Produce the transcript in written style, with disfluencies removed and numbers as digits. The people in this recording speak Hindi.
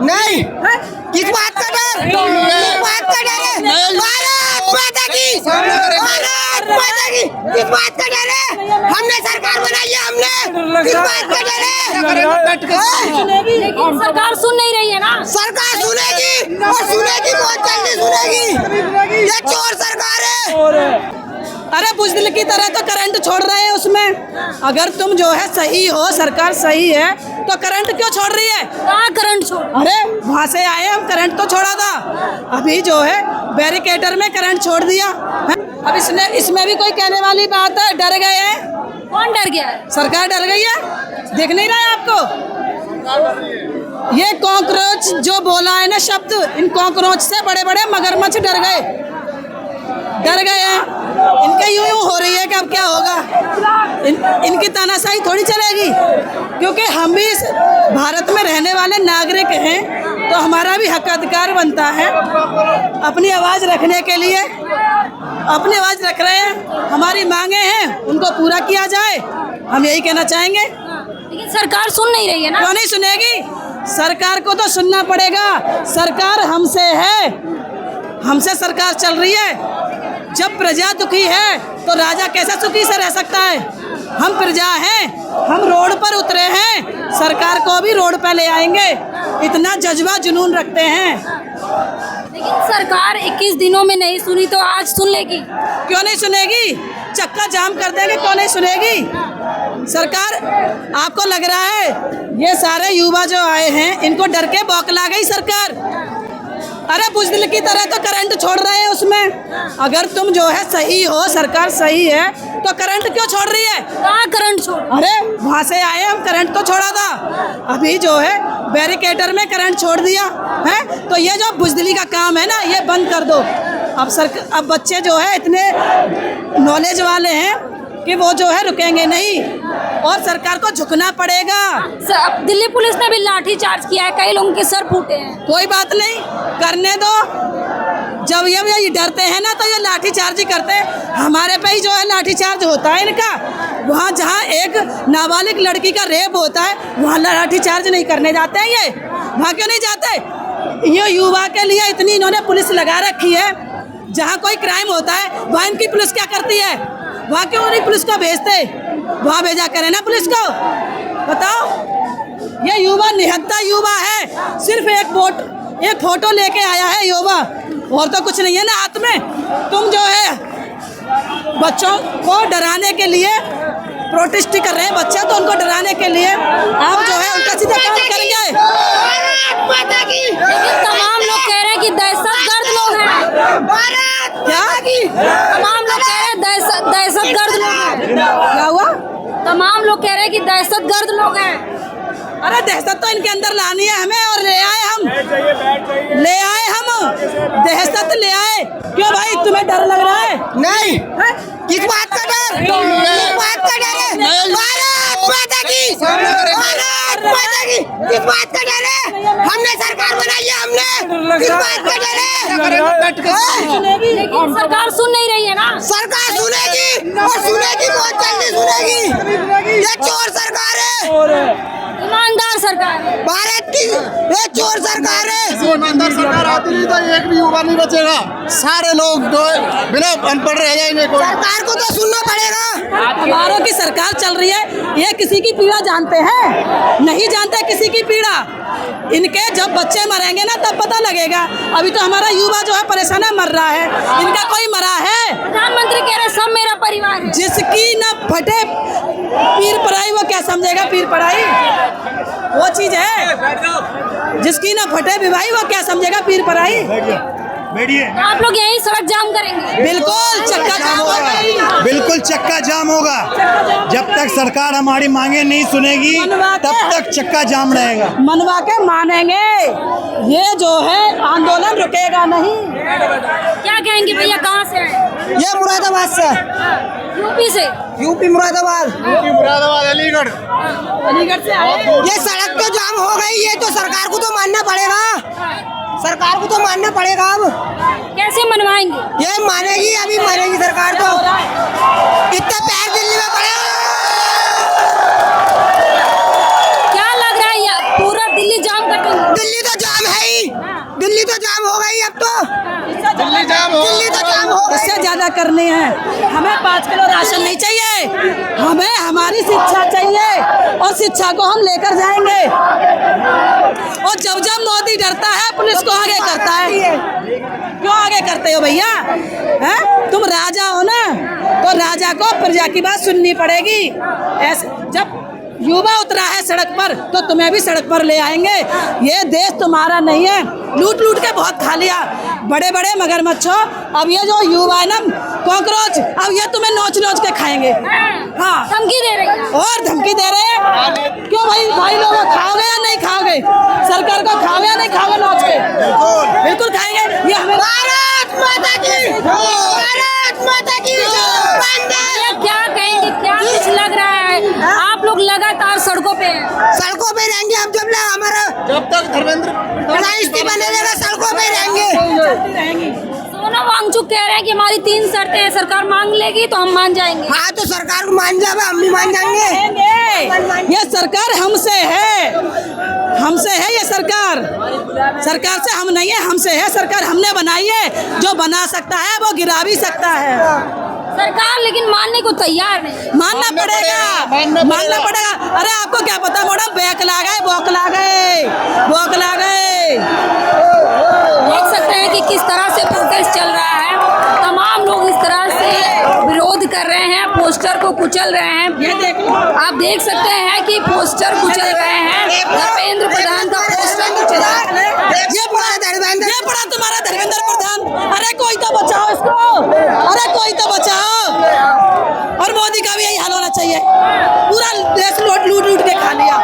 नहीं, किस बात का डर? किस बात का डर है? भारत माता की, भारत माता की, किस बात का डर है? हमने सरकार बनाई है, हमने, किस बात का डर है? लेकिन सरकार सुन नहीं रही है ना। सरकार सुनेगी और सुनेगी, बहुत जल्दी सुनेगी। ये चोर सरकार है। अरे बुजदिल की तरह तो करंट छोड़ रहे हैं उसमें। अगर तुम जो है सही हो, सरकार सही है, तो करंट क्यों छोड़ रही है? कहाँ करंट छोड़? अरे वहाँ से आए हम, करंट तो छोड़ा था। अभी जो है बैरिकेटर में करंट छोड़ दिया है? अब इसमें भी कोई कहने वाली बात है? डर गए हैं? कौन डर गया है? सरकार डर गई है? देख नहीं रहा है आपको? ये कॉकरोच जो बोला है ना शब्द, इन कॉकरोच से बड़े बड़े मगरमच्छ डर गए हैं। इनके यूं हो रही है कि अब क्या होगा। इनकी तानाशाही थोड़ी चलेगी, क्योंकि हम भी इस भारत में रहने वाले नागरिक हैं, तो हमारा भी हक अधिकार बनता है अपनी आवाज़ रखने के लिए। अपनी आवाज़ रख रहे हैं, हमारी मांगे हैं, उनको पूरा किया जाए, हम यही कहना चाहेंगे। लेकिन सरकार सुन नहीं रही है ना। क्यों नहीं सुनेगी? सरकार को तो सुनना पड़ेगा। सरकार हमसे है, हमसे सरकार चल रही है। जब प्रजा दुखी है तो राजा कैसे सुखी से रह सकता है? हम प्रजा हैं, हम रोड पर उतरे हैं, सरकार को भी रोड पर ले आएंगे, इतना जज्बा जुनून रखते हैं। लेकिन सरकार 21 दिनों में नहीं सुनी तो आज सुन लेगी। क्यों नहीं सुनेगी? चक्का जाम कर देंगे, क्यों नहीं सुनेगी सरकार? आपको लग रहा है ये सारे युवा जो आए हैं इनको डर के बौखला गई सरकार? अरे बुजदिल की तरह तो करंट छोड़ रहे हैं उसमें। अगर तुम जो है सही हो, सरकार सही है, तो करंट क्यों छोड़ रही है? कहाँ करंट छोड़? अरे वहाँ से आए हम, करंट तो छोड़ा था। अभी जो है बैरिकेटर में करंट छोड़ दिया है, तो ये जो बुजदिली का काम है ना, ये बंद कर दो। अब बच्चे जो है इतने नॉलेज वाले हैं कि वो जो है रुकेंगे नहीं, और सरकार को झुकना पड़ेगा। दिल्ली पुलिस ने भी लाठी चार्ज किया है, कई लोगों के सर फूटे हैं। कोई बात नहीं, करने दो। जब ये डरते हैं ना, तो ये लाठी चार्ज ही करते हैं। हमारे पे ही जो है लाठी चार्ज होता है इनका। वहाँ जहाँ एक नाबालिग लड़की का रेप होता है, वहाँ लाठी चार्ज नहीं करने जाते हैं ये। वहाँ क्यों नहीं जाते? ये युवा के लिए इतनी इन्होंने पुलिस लगा रखी है। जहाँ कोई क्राइम होता है वहाँ इनकी पुलिस क्या करती है? वहाँ क्यों नहीं पुलिस को भेजते? वहाँ भेजा करें ना पुलिस को। बताओ, ये युवा निहत्था युवा है, सिर्फ एक फोटो लेके आया है युवा, और तो कुछ नहीं है ना हाथ में। तुम जो है बच्चों को डराने के लिए प्रोटेस्ट कर रहे हैं बच्चे, तो उनको डराने के लिए आप जो है उनका सीधा काम करेंगे। लेकिन तमाम लोग कह रहे हैं कि दहशतगर्द लोग हैं। क्या? तमाम लोग कह रहे हैं दहशतगर्द लोग हैं। क्या हुआ? तमाम लोग कह रहे हैं कि दहशतगर्द लोग हैं। अरे दहशत तो इनके अंदर लानी है हमें, और ले आए हम दहशत ले आए। क्यों भाई, तुम्हें डर लग रहा है? नहीं, किस बात का डर? किस बात का डर है? भारत माता की, भारत माता की, किस बात का डर है? हमने सरकार बनाई है, हमने, किस बात का डर है? लेकिन सरकार सुन नहीं रही है ना। सरकार सुनेगी और सुनेगी, बहुत जल्दी सुनेगी। ये चोर सरकार है, ईमानदार सरकार है भारत की। ये चोर सरकार है। ईमानदार सरकार आती नहीं तो एक भी युवा नहीं बचेगा। सारे लोग जो बिना अनपढ़ रह जाएंगे। सरकार को तो सुनना पड़ेगा। हमारों की सरकार चल रही है, ये किसी की पीड़ा जानते हैं? नहीं जानते किसी की पीड़ा। इनके जब बच्चे मरेंगे ना तब पता लगेगा। अभी तो हमारा युवा जो है परेशान मर रहा है, इनका कोई मरा है? प्रधानमंत्री कह रहे सब मेरा परिवार है। जिसकी न फटे पीर पढ़ाई, वो क्या समझेगा पीर पढ़ाई? वो चीज है। जिसकी न फटे विवाही, वो क्या समझेगा पीर पढ़ाई? आप लोग यही सड़क जाम करेंगे? बिल्कुल चक्का जाम होगा, बिल्कुल चक्का जाम होगा। जब तक सरकार हमारी मांगे नहीं सुनेगी तब तक चक्का जाम रहेगा। मनवा के मानेंगे, ये जो है आंदोलन रुकेगा नहीं। क्या कहेंगे भैया, कहाँ से आए? ये मुरादाबाद से, यूपी से। यूपी मुरादाबाद, अलीगढ़। अलीगढ़ से आए। ये सड़क तो जाम हो गई, ये तो सरकार को तो मानना पड़ेगा। सरकार को तो मानना पड़ेगा। अब कैसे मनवाएंगे? ये मानेगी, अभी मानेगी सरकार तो। इतने पैर दिल्ली में पड़े। क्या लग रहा है, पूरा दिल्ली जाम कर देंगे? दिल्ली तो जाम गई अब तो। दिल्ली जाम हो दिल्ली तो जाम हो गई। इससे ज्यादा करने हैं। हमें 5 किलो राशन नहीं चाहिए, हमें हमारी शिक्षा चाहिए और शिक्षा को हम लेकर जाएंगे। और जब जब मोदी डरता है पुलिस को आगे करता है। क्यों आगे करते हो भैया? हैं? तुम राजा हो ना, तो राजा को प्रजा की बात सुननी पड़ेगी। ऐसे जब युवा उतरा है सड़क पर तो तुम्हें भी सड़क पर ले आएंगे। ये देश तुम्हारा नहीं है, लूट लूट के बहुत खा लिया। बड़े बड़े मगरमच्छों, अब ये जो युवा है ना कॉकरोच, अब ये तुम्हें नोच नोच के खाएंगे। हाँ, धमकी दे रहे हैं। और धमकी दे रहे हैं। क्यों भाई लोगों, खाओगे या नहीं खाओगे? सरकार को खाओगे या नहीं खाओगे नोच के? बिल्कुल खाएंगे। ये हमें भारत माता की, भारत माता की वंदे। ये क्या कहेंगे, क्या कुछ लग रहा है? आप लोग लगातार सड़कों पे हैं। सड़कों पे रहेंगे हम जब तक हमारा जब तक धर्मेंद्र इस्तीफा नहीं देगा, सड़कों पे रहेंगे। सोनम वांगचुक कह रहे हैं कि हमारी 3 शर्तें हैं, सरकार मांग लेगी तो हम मान जाएंगे। हाँ तो सरकार को मान जाए, हम भी मान जाएंगे। ये सरकार हमसे है, हमसे है ये सरकार। सरकार से हम नहीं है, हमसे है सरकार। हमने बनाई है, जो बना सकता है वो गिरा भी सकता है। सरकार लेकिन मानने को तैयार नहीं। मानना पड़ेगा। अरे आपको क्या पता मैडम, बौखला गए। देख सकते हैं कि किस तरह से प्रोटेस्ट चल रहा है। तमाम लोग इस तरह से विरोध कर रहे हैं, पोस्टर को कुचल रहे हैं। ये देखो, आप देख सकते हैं कि पोस्टर कुचल रहे हैं। धर्मेंद्र प्रधान का पोस्टर कुचल रहा है। ये पड़ा तुम्हारा धर्मेंद्र प्रधान। अरे कोई तो बचाओ इसको, अरे कोई तो बचाओ। और मोदी का भी यही हाल होना चाहिए। पूरा देश लूट लूट के खा लिया।